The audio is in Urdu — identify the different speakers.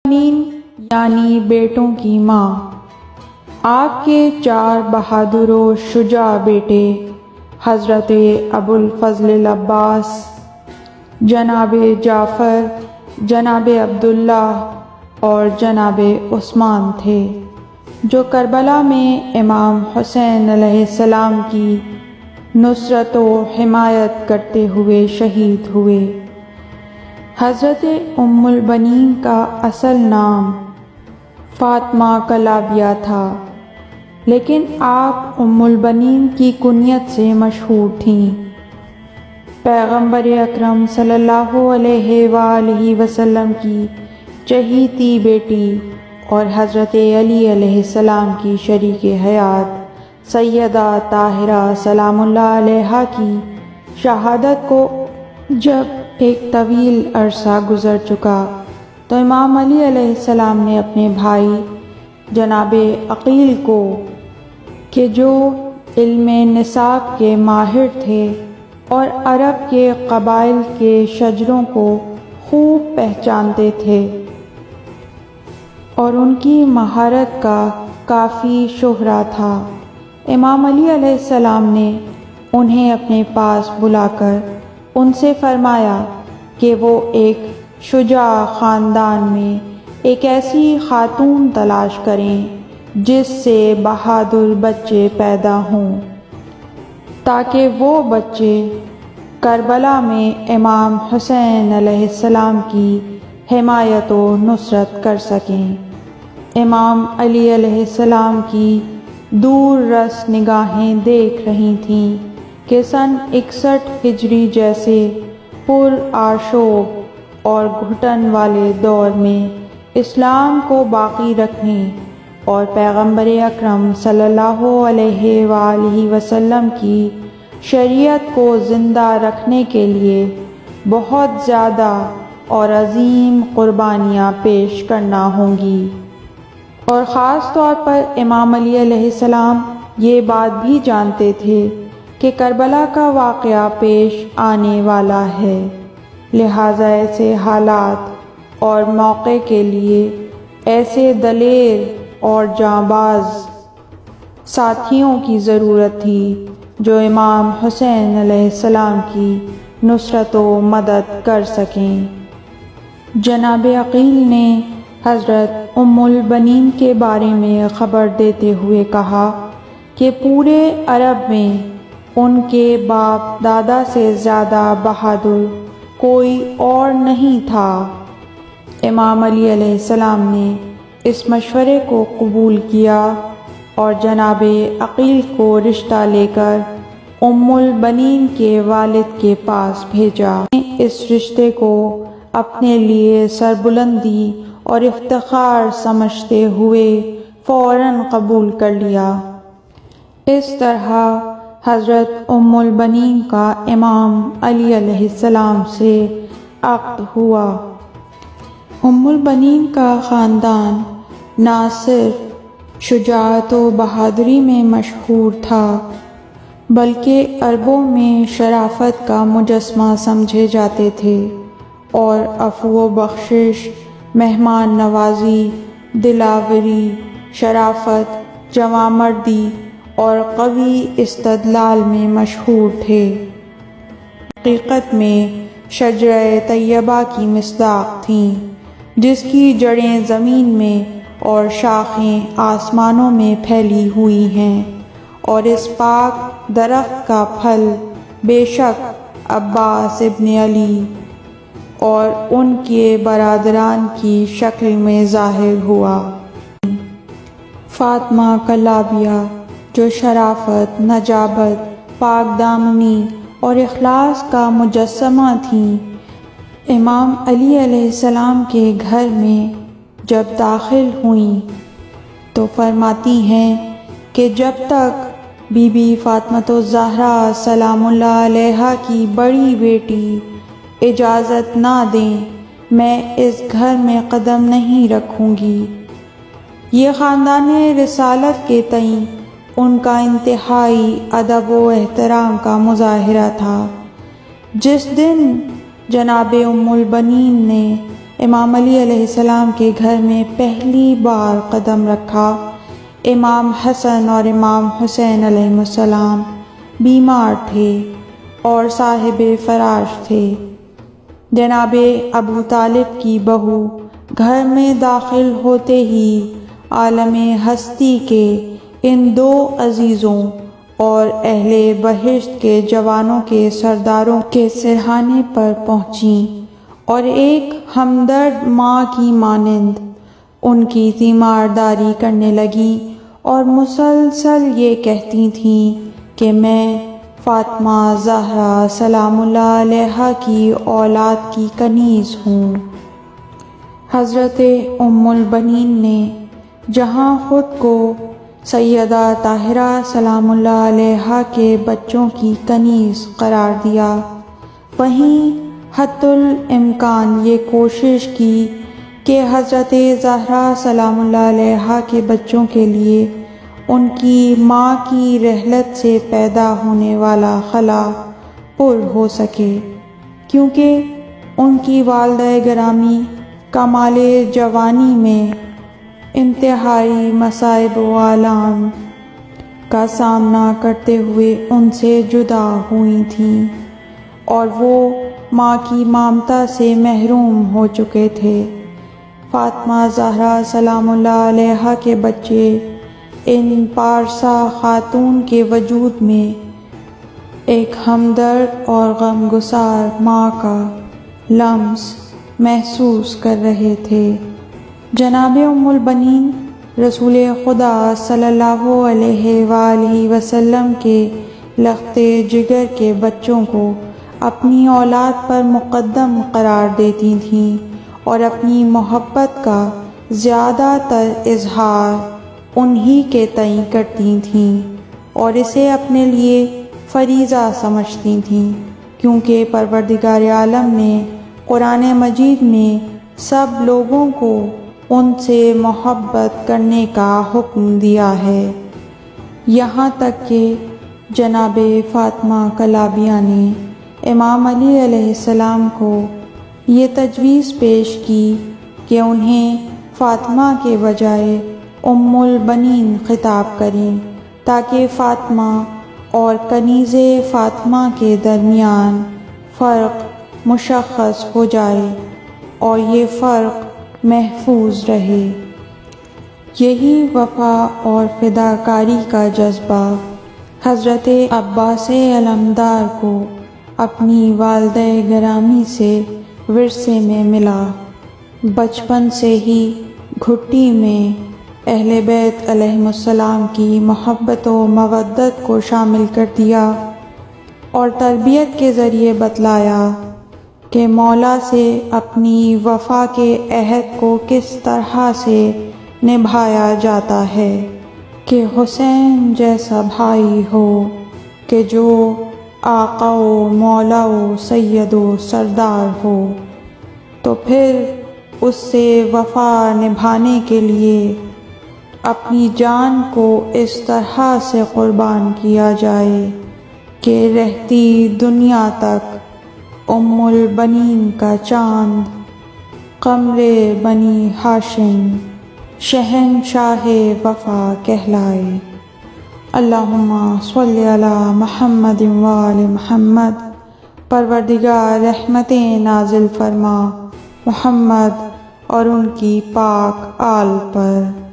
Speaker 1: بنین یعنی بیٹوں کی ماں، آپ کے 4 بہادر و شجاع بیٹے حضرت ابو الفضل العباس، جناب جعفر، جناب عبداللہ اور جناب عثمان تھے، جو کربلا میں امام حسین علیہ السلام کی نصرت و حمایت کرتے ہوئے شہید ہوئے۔ حضرت ام البنین کا اصل نام فاطمہ کلابیہ تھا، لیکن آپ ام البنین کی کنیت سے مشہور تھیں۔ پیغمبر اکرم صلی اللہ علیہ وآلہ وسلم کی چہیتی بیٹی اور حضرت علی علیہ السلام کی شریک حیات سیدہ طاہرہ سلام اللہ علیہا کی شہادت کو جب ایک طویل عرصہ گزر چکا تو امام علی علیہ السلام نے اپنے بھائی جناب عقیل کو، کہ جو علم نساب کے ماہر تھے اور عرب کے قبائل کے شجروں کو خوب پہچانتے تھے اور ان کی مہارت کا کافی شہرہ تھا، امام علی علیہ السلام نے انہیں اپنے پاس بلا کر ان سے فرمایا کہ وہ ایک شجاع خاندان میں ایک ایسی خاتون تلاش کریں جس سے بہادر بچے پیدا ہوں، تاکہ وہ بچے کربلا میں امام حسین علیہ السلام کی حمایت و نصرت کر سکیں۔ امام علی علیہ السلام کی دور رس نگاہیں دیکھ رہی تھیں کہ سن 61 ہجری جیسے پر آشوب اور گھٹن والے دور میں اسلام کو باقی رکھنے اور پیغمبر اکرم صلی اللہ علیہ وآلہ وسلم کی شریعت کو زندہ رکھنے کے لیے بہت زیادہ اور عظیم قربانیاں پیش کرنا ہوں گی، اور خاص طور پر امام علی علیہ السلام یہ بات بھی جانتے تھے کہ کربلا کا واقعہ پیش آنے والا ہے، لہٰذا ایسے حالات اور موقع کے لیے ایسے دلیر اور جانباز ساتھیوں کی ضرورت تھی جو امام حسین علیہ السلام کی نصرت و مدد کر سکیں۔ جناب عقیل نے حضرت ام البنین کے بارے میں خبر دیتے ہوئے کہا کہ پورے عرب میں ان کے باپ دادا سے زیادہ بہادر کوئی اور نہیں تھا۔ امام علی علیہ السلام نے اس مشورے کو قبول کیا اور جناب عقیل کو رشتہ لے کر ام البنین کے والد کے پاس بھیجا۔ اس رشتے کو اپنے لیے سربلندی اور افتخار سمجھتے ہوئے فوراً قبول کر لیا۔ اس طرح حضرت ام البنین کا امام علی علیہ السلام سے عقد ہوا۔ ام البنین کا خاندان نہ صرف شجاعت و بہادری میں مشہور تھا بلکہ عربوں میں شرافت کا مجسمہ سمجھے جاتے تھے، اور عفو و بخشش، مہمان نوازی، دلاوری، شرافت، جوان مردی اور قوی استدلال میں مشہور تھے۔ حقیقت میں شجرہ طیبہ کی مصداق تھیں، جس کی جڑیں زمین میں اور شاخیں آسمانوں میں پھیلی ہوئی ہیں، اور اس پاک درخت کا پھل بے شک عباس ابن علی اور ان کے برادران کی شکل میں ظاہر ہوا۔ فاطمہ کلابیہ، جو شرافت، نجابت، پاک دامنی اور اخلاص کا مجسمہ تھیں، امام علی علیہ السلام کے گھر میں جب داخل ہوئیں تو فرماتی ہیں کہ جب تک بی بی فاطمہ الزہرا سلام اللہ علیہا کی بڑی بیٹی اجازت نہ دیں میں اس گھر میں قدم نہیں رکھوں گی۔ یہ خاندان رسالت کے تئیں ان کا انتہائی ادب و احترام کا مظاہرہ تھا۔ جس دن جناب ام البنین نے امام علی علیہ السلام کے گھر میں پہلی بار قدم رکھا، امام حسن اور امام حسین علیہ السلام بیمار تھے اور صاحب فراش تھے۔ جناب ابو طالب کی بہو گھر میں داخل ہوتے ہی عالم ہستی کے ان دو عزیزوں اور اہل بہشت کے جوانوں کے سرداروں کے سرہانے پر پہنچیں اور ایک ہمدرد ماں کی مانند ان کی تیمارداری کرنے لگی اور مسلسل یہ کہتی تھیں کہ میں فاطمہ زہرا سلام اللہ علیہا کی اولاد کی کنیز ہوں۔ حضرت ام البنین نے جہاں خود کو سیدہ طاہرہ سلام اللہ علیہا کے بچوں کی کنیز قرار دیا، وہیں حتی الامکان یہ کوشش کی کہ حضرت زہرا سلام اللہ علیہا کے بچوں کے لیے ان کی ماں کی رحلت سے پیدا ہونے والا خلا پر ہو سکے، کیونکہ ان کی والدہ گرامی کمال جوانی میں انتہائی مصائب و آلام کا سامنا کرتے ہوئے ان سے جدا ہوئی تھیں اور وہ ماں کی ممتا سے محروم ہو چکے تھے۔ فاطمہ زہرا سلام اللہ علیہا کے بچے ان پارسا خاتون کے وجود میں ایک ہمدرد اور غمگسار ماں کا لمس محسوس کر رہے تھے۔ جناب ام البنین رسول خدا صلی اللہ علیہ وآلہ وسلم کے لخت جگر کے بچوں کو اپنی اولاد پر مقدم قرار دیتی تھیں اور اپنی محبت کا زیادہ تر اظہار انہی کے تئیں کرتی تھیں اور اسے اپنے لیے فریضہ سمجھتی تھیں، کیونکہ پروردگار عالم نے قرآن مجید میں سب لوگوں کو ان سے محبت کرنے کا حکم دیا ہے، یہاں تک کہ جناب فاطمہ کلابیہ نے امام علی علیہ السلام کو یہ تجویز پیش کی کہ انہیں فاطمہ کے بجائے ام البنین خطاب کریں تاکہ فاطمہ اور کنیز فاطمہ کے درمیان فرق مشخص ہو جائے اور یہ فرق محفوظ رہے۔ یہی وفا اور فداکاری کا جذبہ حضرت عباس علمدار کو اپنی والدہ گرامی سے ورثے میں ملا۔ بچپن سے ہی گھٹی میں اہل بیت علیہم السلام کی محبت و مودت کو شامل کر دیا اور تربیت کے ذریعے بتلایا کہ مولا سے اپنی وفا کے عہد کو کس طرح سے نبھایا جاتا ہے کہ حسین جیسا بھائی ہو کہ جو آقا و مولا و سید و سردار ہو، تو پھر اس سے وفا نبھانے کے لیے اپنی جان کو اس طرح سے قربان کیا جائے کہ رہتی دنیا تک ام البنین کا چاند قمر بنی ہاشم شہنشاہ وفا کہلائے۔ اللہم صلی علی محمد وآل محمد۔ پروردگار رحمتیں نازل فرما محمد اور ان کی پاک آل پر۔